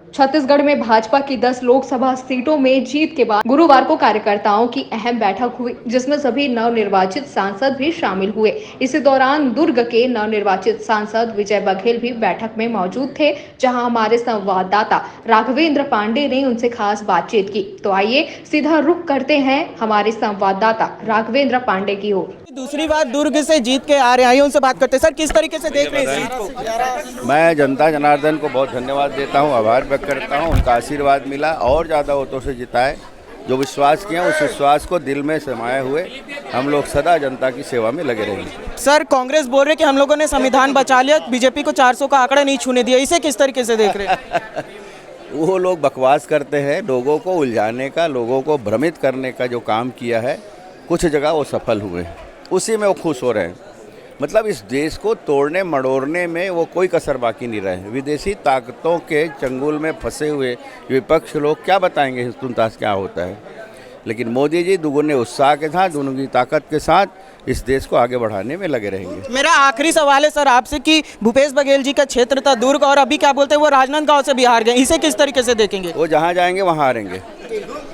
छत्तीसगढ़ में भाजपा की 10 लोकसभा सीटों में जीत के बाद गुरुवार को कार्यकर्ताओं की अहम बैठक हुई, जिसमें सभी नवनिर्वाचित सांसद भी शामिल हुए। इसी दौरान दुर्ग के नवनिर्वाचित सांसद विजय बघेल भी बैठक में मौजूद थे, जहां हमारे संवाददाता राघवेंद्र पांडे ने उनसे खास बातचीत की। तो आइए सीधा रुख करते हैं हमारे संवाददाता राघवेंद्र पांडे की ओर। दूसरी बार दुर्ग से जीत के आ रहे हैं, उनसे बात करते हैं। सर, किस तरीके से देख रहे हैं इस जीत को? मैं जनता जनार्दन को बहुत धन्यवाद देता हूं, आभार व्यक्त करता हूं। उनका आशीर्वाद मिला और ज़्यादा वोटों से जिताए। जो विश्वास किया उस विश्वास को दिल में समाये हुए हम लोग सदा जनता की सेवा में लगे रहेंगे। सर, कांग्रेस बोल रहे कि हम लोगों ने संविधान बचा लिया, बीजेपी को 400 का आंकड़ा नहीं छूने दिया। इसे किस तरीके से देख रहे हैं? वो लोग बकवास करते हैं। लोगों को उलझाने का, लोगों को भ्रमित करने का जो काम किया है, कुछ जगह वो सफल हुए, उसी में वो खुश हो रहे हैं। मतलब इस देश को तोड़ने मड़ोड़ने में वो कोई कसर बाकी नहीं रहे। विदेशी ताकतों के चंगुल में फंसे हुए विपक्ष लोग क्या बताएंगे हिंदुस्तान क्या होता है, लेकिन मोदी जी दुगुने उत्साह के साथ, दुगुनी ताकत के साथ इस देश को आगे बढ़ाने में लगे रहेंगे। मेरा आखिरी सवाल है सर आपसे कि भूपेश बघेल जी का क्षेत्र था दुर्ग, और अभी क्या बोलते हैं वो राजनांदगांव से बिहार गए, इसे किस तरीके से देखेंगे? वो जहाँ जाएंगे वहाँ हारेंगे।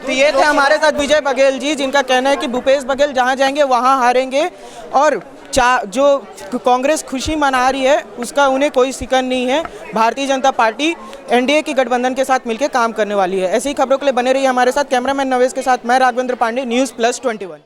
तो ये थे हमारे साथ विजय बघेल जी, जिनका कहना है कि भूपेश बघेल जहाँ जाएंगे वहाँ हारेंगे, और जो कांग्रेस खुशी मना रही है उसका उन्हें कोई फिक्र नहीं है। भारतीय जनता पार्टी एनडीए की गठबंधन के साथ मिलकर काम करने वाली है। ऐसी ही खबरों के लिए बने रहिए हमारे साथ। कैमरामैन नवेश के साथ मैं राघवेंद्र पांडे, न्यूज़ प्लस 21।